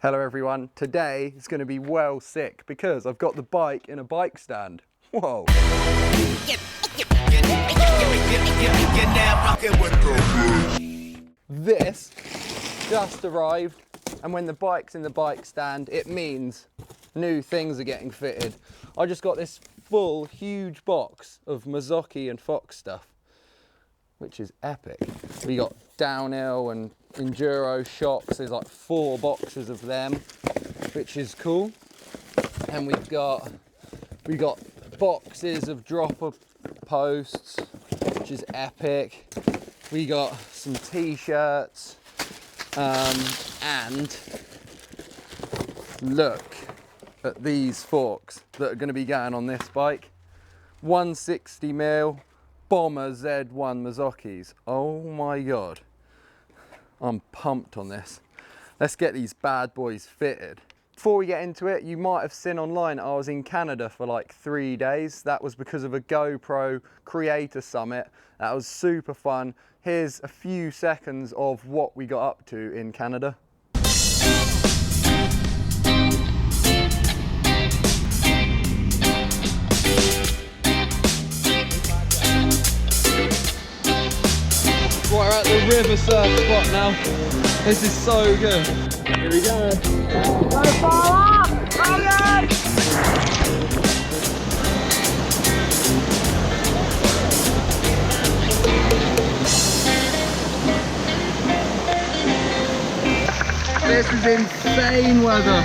Hello everyone, today is going to be well sick because I've got the bike in a bike stand. Whoa. This just arrived, and when the bike's in the bike stand, it means new things are getting fitted. I just got this full, huge box of Marzocchi and Fox stuff, which is epic. We got downhill and enduro shocks. There's like 4 boxes of them, which is cool. And we got boxes of dropper posts, which is epic. We got some t-shirts, and look at these forks that are going to be going on this bike. 160mm Bomber Z1 Marzocchis. Oh my god, I'm pumped on this. Let's get these bad boys fitted. Before we get into it, you might have seen online I was in Canada for like 3 days. That was because of a GoPro creator summit. That was super fun. Here's a few seconds of what we got up to in Canada. We're at the river surf spot now. This is so good. Here we go. Go far up! Okay! This is insane weather.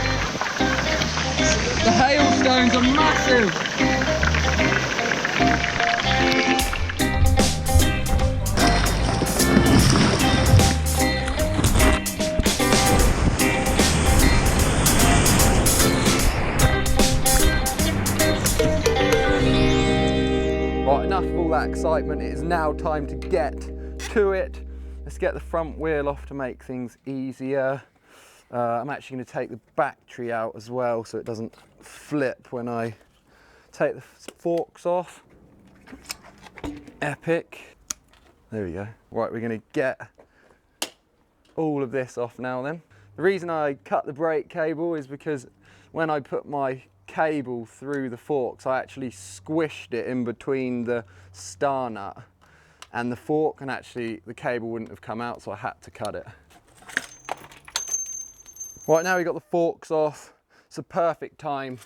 The hailstones are massive. Right, enough of all that excitement. It is now time to get to it. Let's get the front wheel off to make things easier. I'm actually going to take the battery out as well so it doesn't flip when I take the forks off. Epic. There we go. Right, we're going to get all of this off now then. The reason I cut the brake cable is because when I put my cable through the forks, I actually squished it in between the star nut and the fork, and actually the cable wouldn't have come out, so I had to cut it. Right, now we got the forks off. It's a perfect time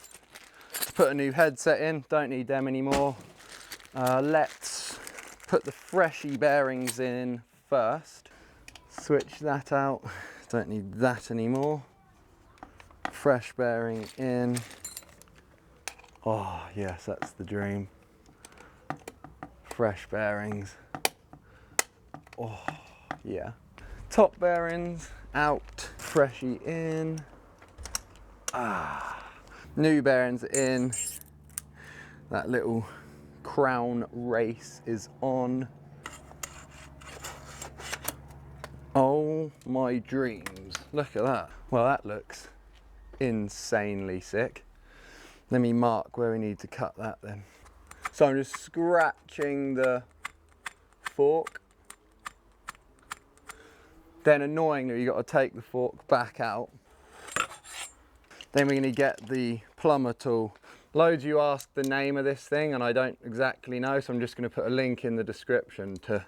to put a new headset in. Don't need them anymore. Let's put the freshy bearings in first. Switch that out. Don't need that anymore. Fresh bearing in. Oh yes, that's the dream. Fresh bearings. Oh yeah. Top bearings out, freshy in. New bearings in. That little crown race is on. Oh my dreams, look at that. Well, that looks insanely sick. Let me mark where we need to cut that then. So I'm just scratching the fork. Then annoyingly, you've got to take the fork back out. Then we're going to get the plumber tool. Loads of you asked the name of this thing and I don't exactly know, so I'm just going to put a link in the description to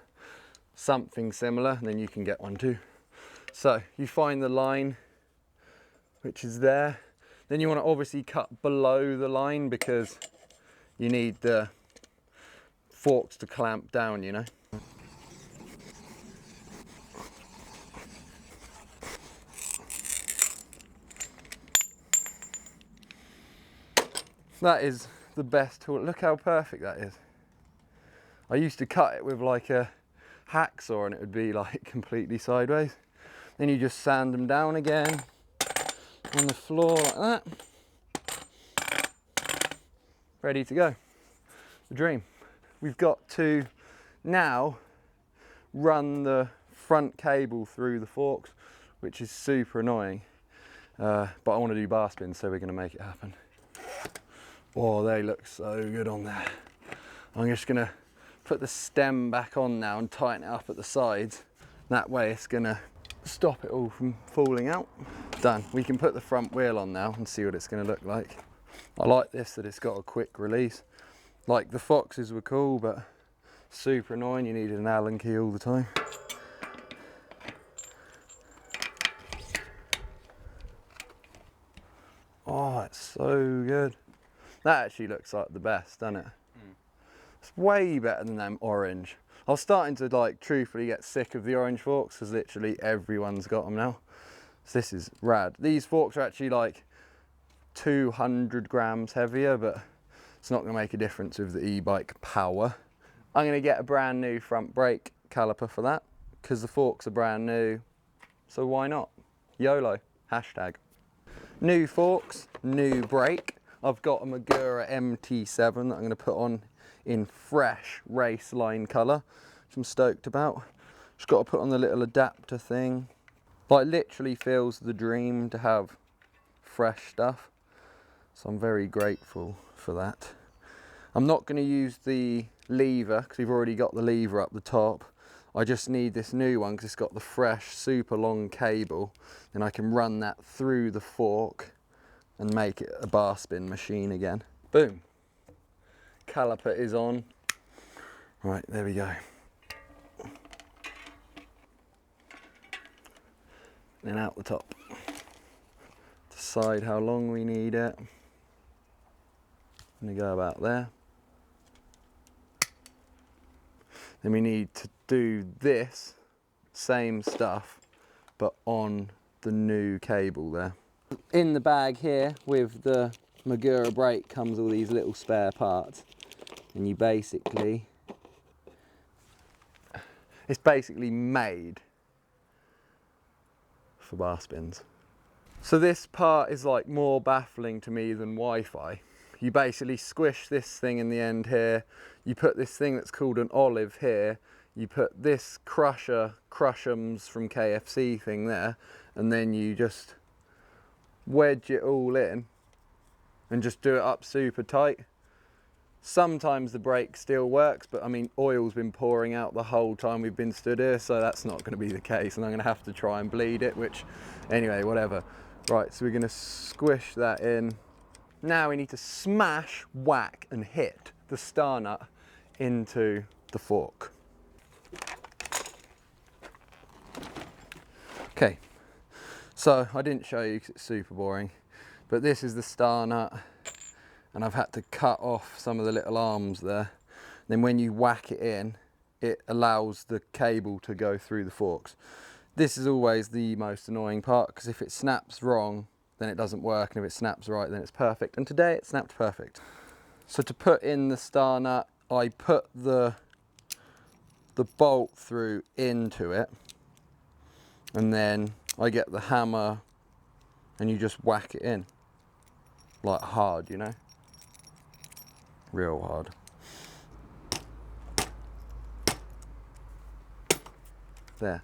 something similar, and then you can get one too. So you find the line, which is there. Then you want to obviously cut below the line because you need the forks to clamp down, you know. That is the best tool. Look how perfect that is. I used to cut it with like a hacksaw and it would be like completely sideways. Then you just sand them down again on the floor like that. Ready to go. The dream. We've got to now run the front cable through the forks, which is super annoying. But I want to do bar spins, so we're going to make it happen. Oh, they look so good on there. I'm just going to put the stem back on now and tighten it up at the sides. That way it's going to stop it all from falling out. Done. We can put the front wheel on now and see what it's going to look like. I like this, that it's got a quick release. Like the Foxes were cool, but super annoying. You needed an Allen key all the time. Oh, it's so good. That actually looks like the best, doesn't it? It's way better than them orange. I was starting to like truthfully get sick of the orange forks because literally everyone's got them now. So this is rad. These forks are actually like 200 grams heavier, but it's not going to make a difference with the e-bike power. I'm going to get a brand new front brake caliper for that because the forks are brand new. So why not? YOLO. Hashtag. New forks, new brake. I've got a Magura MT7 that I'm going to put on in fresh race line colour, which I'm stoked about. Just got to put on the little adapter thing. Like literally feels the dream to have fresh stuff. So I'm very grateful for that. I'm not going to use the lever because we've already got the lever up the top. I just need this new one because it's got the fresh super long cable. Then I can run that through the fork and make it a bar spin machine again. Boom. Caliper is on. Right, there we go. Then out the top. Decide how long we need it. I'm gonna go about there. Then we need to do this same stuff, but on the new cable there. In the bag here with the Magura brake comes all these little spare parts, and you basically, it's basically made for bar spins. So this part is like more baffling to me than Wi-Fi. You basically squish this thing in the end here, you put this thing that's called an olive here, you put this crushums from KFC thing there, and then you just wedge it all in and just do it up super tight. Sometimes the brake still works, but I mean oil's been pouring out the whole time we've been stood here, so that's not going to be the case, and I'm going to have to try and bleed it, which anyway, whatever. Right, so we're going to squish that in. Now we need to smash, whack and hit the star nut into the fork. Okay, so I didn't show you because it's super boring, but this is the star nut, and I've had to cut off some of the little arms there. Then when you whack it in, it allows the cable to go through the forks. This is always the most annoying part because if it snaps wrong, then it doesn't work, and if it snaps right, then it's perfect. And today it snapped perfect. So to put in the star nut, I put the bolt through into it, and then I get the hammer and you just whack it in. Like hard, you know? Real hard. There.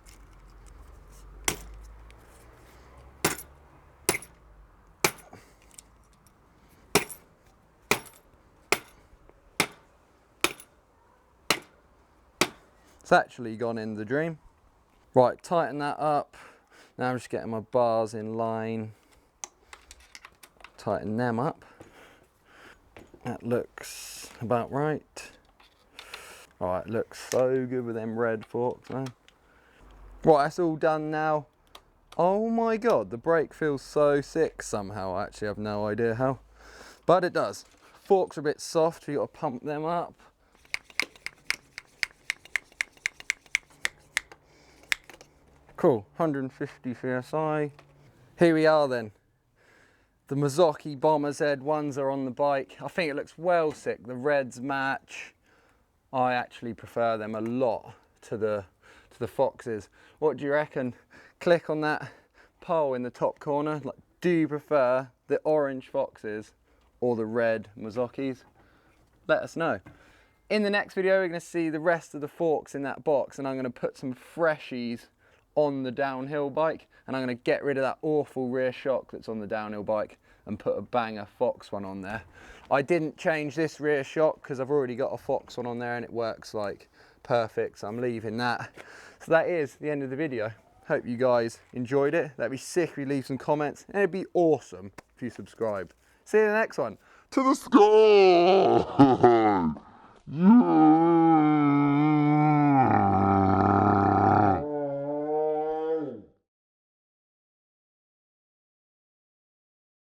It's actually gone in the dream. Right, tighten that up. Now I'm just getting my bars in line. Tighten them up. That looks about right. Alright, looks so good with them red forks, man. Right, that's all done now. Oh my god, the brake feels so sick somehow. I actually have no idea how, but it does. Forks are a bit soft, so you got to pump them up. Cool, 150 psi. Here we are then. The Marzocchi Bomber Z1s are on the bike. I think it looks well sick. The reds match. I actually prefer them a lot to the Foxes. What do you reckon? Click on that poll in the top corner. Like, do you prefer the orange Foxes or the red Marzoccis? Let us know. In the next video, we're going to see the rest of the forks in that box, and I'm going to put some freshies on the downhill bike, and I'm going to get rid of that awful rear shock that's on the downhill bike and put a banger Fox one on there. I didn't change this rear shock because I've already got a Fox one on there and it works like perfect, so I'm leaving that. So that is the end of the video. Hope you guys enjoyed it. That'd be sick if you leave some comments, and it'd be awesome if you subscribe. See you in the next one. To the sky! Yeah!